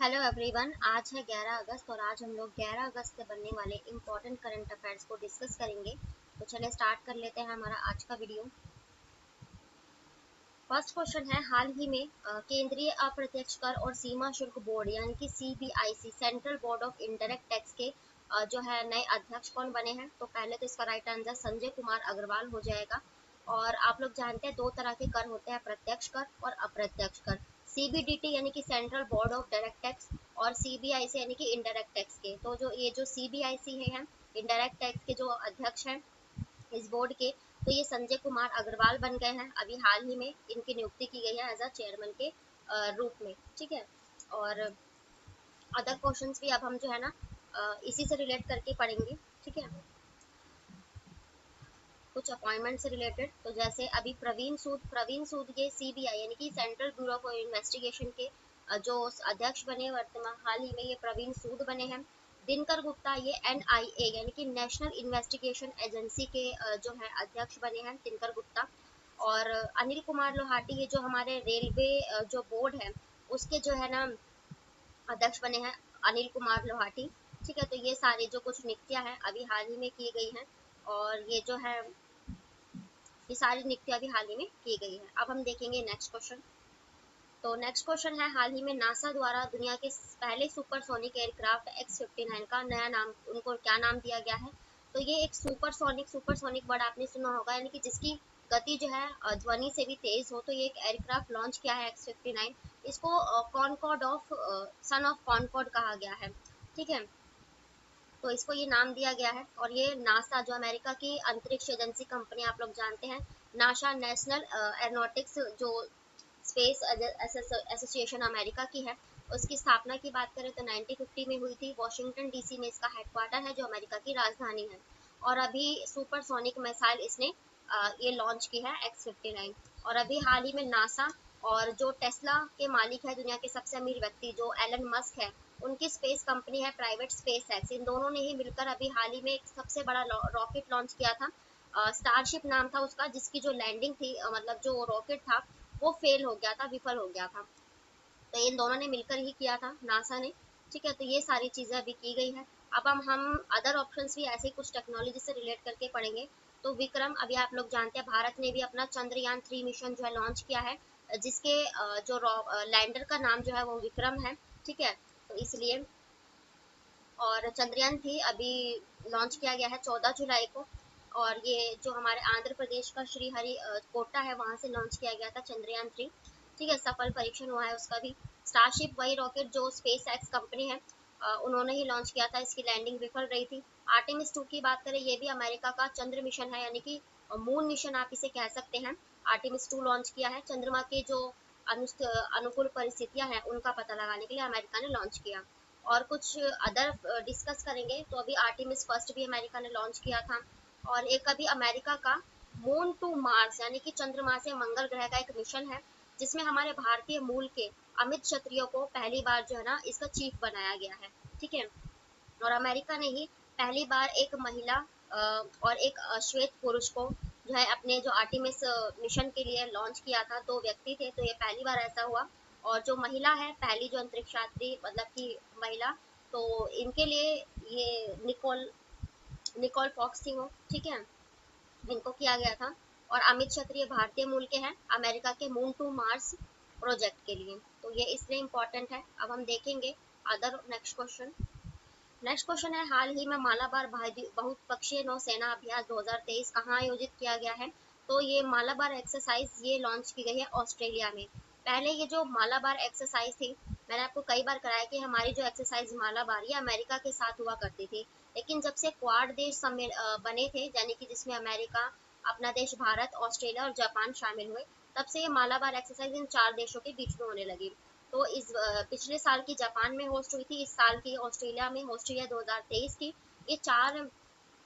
Hello everyone, आज है 11 अगस्त और आज हम लोग 11 अगस्त से बनने वाले इम्पोर्टेंट करंट अफेयर्स को डिस्कस करेंगे। तो चलिए स्टार्ट कर लेते हैं हमारा आज का वीडियो। फर्स्ट क्वेश्चन है, हाल ही में केंद्रीय अप्रत्यक्ष कर और सीमा शुल्क बोर्ड यानी कि CBIC central board of indirect tax के जो है नए अध्यक्ष कौन बने हैं। तो पहले तो इसका राइट आंसर संजय कुमार अग्रवाल हो जाएगा। और आप लोग जानते हैं दो तरह के कर होते हैं, प्रत्यक्ष कर और अप्रत्यक्ष कर। सीबीडीटी यानी कि central board of direct tax और सीबीआईसी यानी कि इनडायरेक्ट टैक्स के। तो जो सीबीआईसी है इनडायरेक्ट टैक्स के जो अध्यक्ष हैं इस बोर्ड के, तो ये संजय कुमार अग्रवाल बन गए हैं। अभी हाल ही में इनकी नियुक्ति की गई है एज अ चेयरमैन के रूप में। ठीक है। और अदर क्वेश्चंस भी अब हम जो है ना इसी से रिलेट करके पढ़ेंगे। ठीक है, कुछ अपॉइंटमेंट से रिलेटेड। तो जैसे अभी प्रवीण सूद ये सीबीआई यानी कि सेंट्रल ब्यूरो ऑफ इन्वेस्टिगेशन के जो अध्यक्ष बने वर्तमान हाल ही में, ये प्रवीण सूद बने हैं। दिनकर गुप्ता ये एनआईए यानी कि नेशनल इन्वेस्टिगेशन एजेंसी के जो है अध्यक्ष बने हैं, दिनकर गुप्ता। और अनिल कुमार लोहाटी ये जो हमारे रेलवे जो बोर्ड है उसके जो है ना अध्यक्ष बने हैं, अनिल कुमार लोहाटी। ठीक है, तो ये सारी जो कुछ नियुक्तियां हैं अभी हाल ही में की गई हैं। और ये सारी नियुक्तियां भी हाल ही में की गई है। अब हम देखेंगे नेक्स्ट क्वेश्चन। तो नेक्स्ट क्वेश्चन है, हाल ही में नासा द्वारा दुनिया के पहले सुपरसोनिक एयरक्राफ्ट X-59 का नया नाम, उनको क्या नाम दिया गया है। तो ये एक सुपरसोनिक वर्ड आपने सुना होगा, यानी कि जिसकी गति जो है ध्वनि से भी तेज हो। तो ये एक एयरक्राफ्ट लॉन्च किया है X-59। इसको Concorde of son of Concorde कहा गया है। ठीक है, तो इसको ये नाम दिया गया है। और ये नासा जो अमेरिका की अंतरिक्ष एजेंसी कंपनी आप लोग जानते हैं, नासा नेशनल एरोनॉटिक्स जो स्पेस एसोसिएशन अमेरिका की है, उसकी स्थापना की बात करें तो 1950 में हुई थी। वॉशिंगटन डीसी में इसका हेडक्वार्टर है जो अमेरिका की राजधानी है। और अभी सुपरसोनिक मिसाइल इसने ये लॉन्च की है X-59। और अभी हाल ही में नासा और जो टेस्ला के मालिक है दुनिया के सबसे अमीर व्यक्ति जो एलन मस्क है, उनकी स्पेस कंपनी है प्राइवेट स्पेस एक्स, इन दोनों ने ही मिलकर अभी हाल ही में एक सबसे बड़ा रॉकेट लॉन्च किया था। स्टारशिप नाम था उसका, जिसकी जो लैंडिंग थी मतलब जो रॉकेट था वो फेल हो गया था, विफल हो गया था। तो इन दोनों ने मिलकर ही किया था, नासा ने। ठीक है, तो ये सारी चीज़ें अभी की गई है। अब हम अदर ऑप्शंस भी ऐसे कुछ टेक्नोलॉजी से रिलेट करके पढ़ेंगे। तो विक्रम, अभी आप लोग जानते हैं भारत ने भी अपना चंद्रयान 3 मिशन जो है लॉन्च किया है, जिसके जो लैंडर का नाम जो है वो विक्रम है। ठीक है, तो इसलिए और चंद्रयान 3 अभी लॉन्च किया गया है 14 जुलाई को। और ये जो हमारे आंध्र प्रदेश का श्रीहरि कोटा है वहां से लॉन्च किया गया था चंद्रयान 3। ठीक है, सफल परीक्षण हुआ है उसका भी। स्टारशिप वही रॉकेट जो स्पेस एक्स कंपनी है उन्होंने ही लॉन्च किया था, इसकी लैंडिंग विफल रही थी। आर्टेमिस 2 की बात करें, ये भी अमेरिका का चंद्र मिशन है, यानी कि मून मिशन आप इसे कह सकते हैं। आर्टेमिस 2 लॉन्च किया है, चंद्रमा के जो अनुकूल परिस्थितियां हैं उनका पता लगाने के लिए अमेरिका ने लॉन्च किया। और कुछ अदर डिस्कस करेंगे। तो अभी आर्टेमिस फर्स्ट भी अमेरिका ने लॉन्च किया था। और एक अभी अमेरिका का मून टू मार्स यानी कि चंद्रमा से मंगल ग्रह का एक मिशन है, जिसमें हमारे भारतीय मूल के अमित क्षत्रिय को पहली बार जो है ना इसका चीफ बनाया गया है। ठीक है, और अमेरिका ने ही पहली बार एक महिला और एक श्वेत पुरुष को जो है अपने जो आर्टिमिस मिशन के लिए लॉन्च किया था। दो व्यक्ति थे, तो ये पहली बार ऐसा हुआ। और जो महिला है पहली जो अंतरिक्ष यात्री मतलब कि महिला, तो इनके लिए ये निकोल निकोल फॉक्स थी वो। ठीक है, इनको किया गया था। और अमित क्षत्रिय भारतीय मूल के हैं, अमेरिका के मून टू मार्स प्रोजेक्ट के लिए। तो ये इसलिए इम्पोर्टेंट है। अब हम देखेंगे other next question. Next question है, हाल ही में मालाबार बहुपक्षीय नौसेना अभ्यास 2023 कहाँ आयोजित किया गया है। तो ये मालाबार एक्सरसाइज ये लॉन्च की गई है ऑस्ट्रेलिया में। पहले ये जो मालाबार एक्सरसाइज थी, मैंने आपको कई बार कराया कि हमारी जो एक्सरसाइज मालाबार ये अमेरिका के साथ हुआ करती थी। लेकिन जब से क्वाड देश बने थे, यानी कि जिसमें अमेरिका, अपना देश भारत, ऑस्ट्रेलिया और जापान शामिल हुए, तब से ये मालाबार एक्सरसाइज इन 4 देशों के बीच में होने लगी। तो इस पिछले साल की जापान में होस्ट हुई थी, इस साल की ऑस्ट्रेलिया में होस्ट हुई है 2023 की। ये 4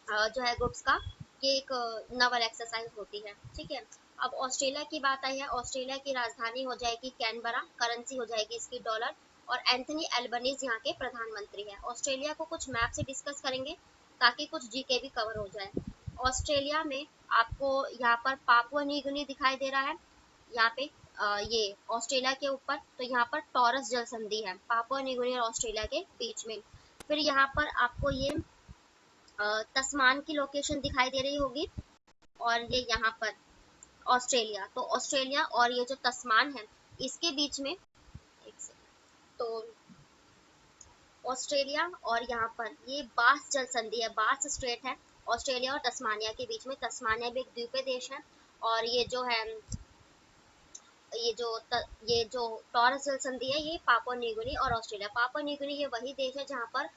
जो है ग्रुप्स का ये एक नवल एक्सरसाइज होती है। ठीक है, अब ऑस्ट्रेलिया की बात आई है। ऑस्ट्रेलिया की राजधानी हो जाएगी कैनबरा, करेंसी हो जाएगी इसकी डॉलर। और एंथनी एल्बनीज यहाँ के प्रधानमंत्री है। ऑस्ट्रेलिया को कुछ मैप से डिस्कस करेंगे ताकि कुछ जीके भी कवर हो जाए। ऑस्ट्रेलिया में आपको यहाँ पर पापुआ न्यू गिनी दिखाई दे रहा है, यहाँ पे ये ऑस्ट्रेलिया के ऊपर, तो यहाँ पर टॉरस जल संधि है पापुआ न्यू गिनी और ऑस्ट्रेलिया के बीच में। फिर यहाँ पर आपको ये तस्मान की लोकेशन दिखाई दे रही होगी, और ये यहाँ पर ऑस्ट्रेलिया, तो ऑस्ट्रेलिया और ये जो तस्मान है इसके बीच में, एक सेकंड, तो ऑस्ट्रेलिया और यहाँ पर ये बास जल संधि है, बास स्ट्रेट है ऑस्ट्रेलिया और तस्मानिया के बीच में। तस्मानिया भी एक द्वीपीय देश है, और ये जो है ये जो टॉरस जल संधि है ये पापुआ न्यू गिनी और ऑस्ट्रेलिया। पापुआ न्यू गिनी ये वही देश है जहाँ पर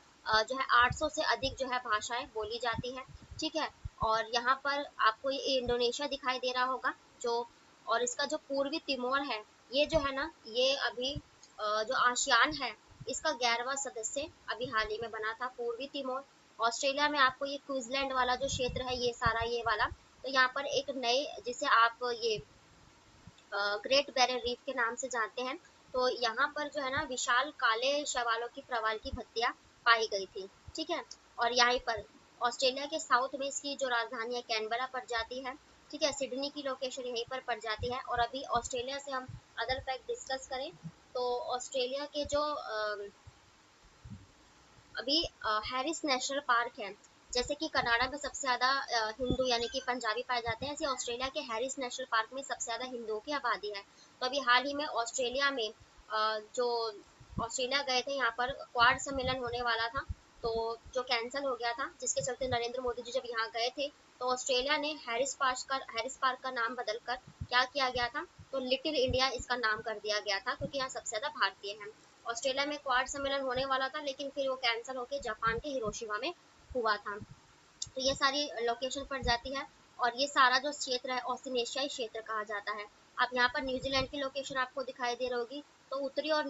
जो है 800 से अधिक जो है भाषाएं बोली जाती है, ठीक है। और यहाँ पर आपको ये इंडोनेशिया दिखाई दे रहा होगा, जो और इसका जो पूर्वी तिमोर है ये जो है ना, ये अभी जो आसियान है इसका 11वां सदस्य अभी हाल ही में बना था, पूर्वी तिमोर। ऑस्ट्रेलिया में आपको ये क्वींसलैंड वाला जो क्षेत्र है ये सारा ये वाला, तो यहाँ पर एक नए जिसे आप ये ग्रेट बैरियर रीफ के नाम से जानते हैं, तो यहाँ पर जो है ना विशाल काले शैवालों की प्रवाल की भत्तियां पाई गई थी, ठीक है। और यहाँ पर ऑस्ट्रेलिया के साउथ में इसकी जो राजधानी है कैनबरा पड़ जाती है, ठीक है। सिडनी की लोकेशन यहीं पर पड़ जाती है। और अभी ऑस्ट्रेलिया से हम अदर फैक्ट डिस्कस करें तो ऑस्ट्रेलिया के जो अभी हैरिस नेशनल पार्क है, जैसे कि कनाडा में सबसे ज़्यादा हिंदू यानी कि पंजाबी पाए जाते हैं, ऐसे ऑस्ट्रेलिया के हैरिस नेशनल पार्क में सबसे ज़्यादा हिंदुओं की आबादी है। तो अभी हाल ही में ऑस्ट्रेलिया में जो ऑस्ट्रेलिया गए थे यहाँ पर क्वाड सम्मेलन होने वाला था, तो जो कैंसिल हो गया था, जिसके चलते नरेंद्र मोदी जी जब यहाँ गए थे तो ऑस्ट्रेलिया ने हैरिस पार्क का नाम बदल कर क्या किया गया था, तो लिटिल इंडिया इसका नाम कर दिया गया था, क्योंकि यहाँ सबसे ज़्यादा भारतीय हैं। ऑस्ट्रेलिया में क्वाड सम्मेलन होने वाला था लेकिन फिर वो कैंसिल होकर जापान के हिरोशिमा में हुआ था। तो ये सारी लोकेशन पड़ जाती है, और ये सारा जो क्षेत्र है ऑस्ट्रेनेशियाई क्षेत्र कहा जाता है। अब यहाँ पर न्यूजीलैंड की लोकेशन आपको दिखाई दे रही होगी, तो उत्तरी और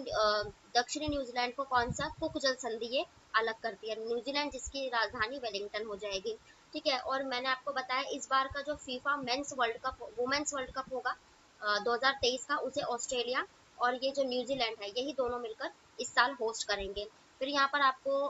दक्षिणी न्यूजीलैंड को कौन सा कुक जल संधि ये अलग करती है, न्यूजीलैंड जिसकी राजधानी वेलिंगटन हो जाएगी, ठीक है। और मैंने आपको बताया इस बार का जो FIFA men's world cup women's world cup होगा 2023 का, उसे ऑस्ट्रेलिया और ये जो न्यूजीलैंड है यही दोनों मिलकर इस साल होस्ट करेंगे। फिर यहाँ पर आपको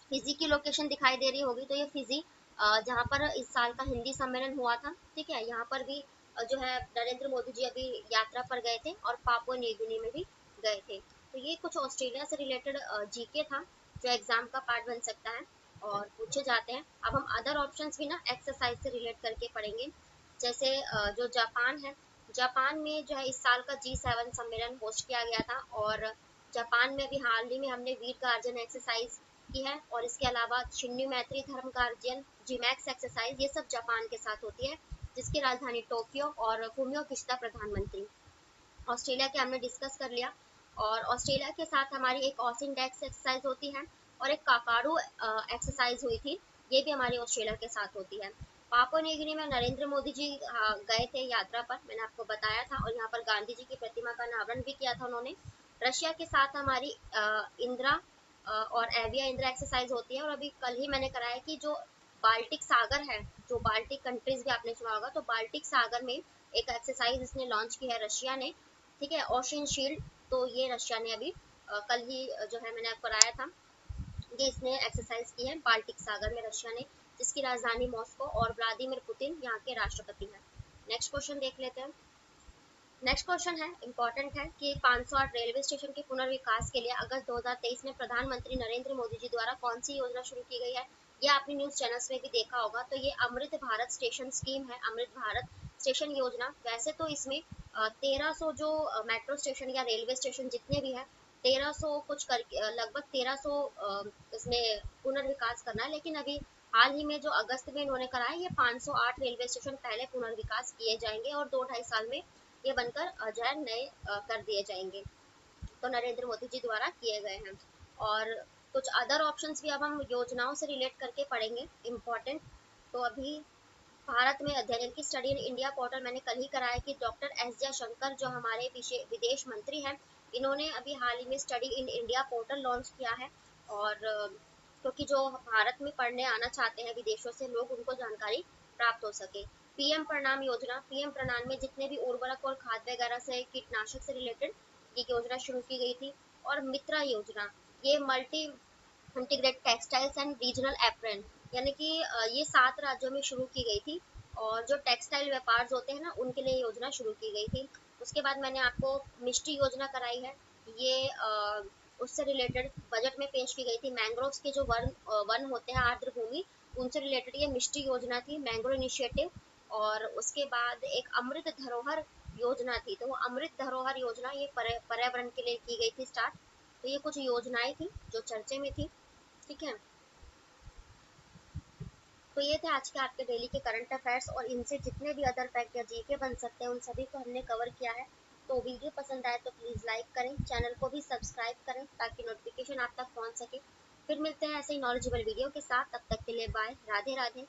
फिजी की लोकेशन दिखाई दे रही होगी, तो ये फिजी जहाँ पर इस साल का हिंदी सम्मेलन हुआ था, ठीक है। यहाँ पर भी जो है नरेंद्र मोदी जी अभी यात्रा पर गए थे और पापुआ न्यू गिनी में भी गए थे। तो ये कुछ ऑस्ट्रेलिया से रिलेटेड जीके था जो एग्जाम का पार्ट बन सकता है और पूछे जाते हैं। अब हम अदर ऑप्शंस भी ना एक्सरसाइज से रिलेट करके पढ़ेंगे, जैसे जो जापान है, जापान में जो है इस साल का G7 सम्मेलन होस्ट किया गया था, और जापान में भी हाल ही में हमने वीर गार्जन एक्सरसाइज की है, और इसके अलावा शिन्यू मैत्री धर्म गार्जियन जीमैक्स एक्सरसाइज, ये सब जापान के साथ होती है, जिसकी राजधानी टोक्यो, और फूमियो किशिदा प्रधानमंत्री। ऑस्ट्रेलिया के हमने डिस्कस कर लिया, और ऑस्ट्रेलिया के साथ हमारी एक ऑसिनडेक्स एक्सरसाइज होती है और एक काकारू एक्सरसाइज हुई थी, ये भी हमारी ऑस्ट्रेलिया के साथ होती है। पापुआ न्यू गिनी में नरेंद्र मोदी जी गए थे यात्रा पर, मैंने आपको बताया था, और यहाँ पर गांधी जी की प्रतिमा का अनावरण भी किया था उन्होंने। रशिया के साथ हमारी इंदिरा और एविया इंदिरा एक्सरसाइज होती है, और अभी कल ही मैंने कराया कि जो बाल्टिक सागर है, जो बाल्टिक कंट्रीज भी आपने सुना होगा, तो बाल्टिक सागर में एक एक्सरसाइज इसने लॉन्च की है रशिया ने, ठीक है, ओशन शील्ड। तो ये रशिया ने अभी कल ही जो है मैंने आपको कराया था, ये इसने एक्सरसाइज की है बाल्टिक सागर में रशिया ने, जिसकी राजधानी मॉस्को, और व्लादिमीर पुतिन यहाँ के राष्ट्रपति हैं। नेक्स्ट क्वेश्चन देख लेते हैं। नेक्स्ट क्वेश्चन है इंपॉर्टेंट है कि 508 रेलवे स्टेशन के पुनर्विकास के लिए अगस्त 2023 में प्रधानमंत्री नरेंद्र मोदी जी द्वारा कौन सी योजना शुरू की गई है। ये आपने न्यूज चैनल्स में भी देखा होगा, तो ये अमृत भारत स्टेशन स्कीम है, अमृत भारत स्टेशन योजना। वैसे तो इसमें 1300 जो मेट्रो स्टेशन या रेलवे स्टेशन जितने भी हैं 1300 कुछ कर लगभग 1300 इसमें पुनर्विकास करना है, लेकिन अभी हाल ही में जो अगस्त में इन्होंने कराया ये 508 रेलवे स्टेशन पहले पुनर्विकास किए जाएंगे, और 2-2.5 साल में ये बनकर जो है नए कर दिए जाएंगे, तो नरेंद्र मोदी जी द्वारा किए गए हैं। और कुछ अदर ऑप्शंस भी अब हम योजनाओं से रिलेट करके पढ़ेंगे इम्पोर्टेंट। तो अभी भारत में अध्ययन की स्टडी इन इंडिया पोर्टल मैंने कल ही कराया कि डॉक्टर एस जयशंकर जो हमारे विदेश मंत्री हैं, इन्होंने अभी हाल ही में study in India portal launch किया है, और क्योंकि जो भारत में पढ़ने आना चाहते हैं विदेशों से लोग, उनको जानकारी प्राप्त हो सके। पीएम प्रणाम योजना, पीएम प्रणाम में जितने भी उर्वरक और खाद वगैरह से कीटनाशक से रिलेटेड ये योजना शुरू की गई थी। और मित्रा योजना, ये multi integrate textiles and regional apron, यानी कि ये 7 राज्यों में शुरू की गई थी, और जो टेक्सटाइल व्यापार होते हैं ना उनके लिए योजना शुरू की गई थी। उसके बाद मैंने आपको मिष्टी योजना कराई है, ये उससे रिलेटेड बजट में पेश की गई थी। मैंग्रोव्स के जो वन होते हैं आर्द्र भूमि, उनसे रिलेटेड ये मिष्टी योजना थी, मैंग्रो इनिशिएटिव। और उसके बाद एक अमृत धरोहर योजना थी, तो वो अमृत धरोहर योजना ये पर्यावरण के लिए की गई थी स्टार्ट। तो ये कुछ योजनाएं थी जो चर्चे में थी, ठीक है। तो ये थे आज के आपके डेली के करंट अफेयर्स, और इनसे जितने भी अदर फैक्ट या जीके बन सकते हैं उन सभी को हमने कवर किया है। तो वीडियो पसंद आए तो प्लीज़ लाइक करें, चैनल को भी सब्सक्राइब करें ताकि नोटिफिकेशन आप तक पहुंच सके। फिर मिलते हैं ऐसे ही नॉलेजेबल वीडियो के साथ, तब तक के लिए बाय, राधे राधे।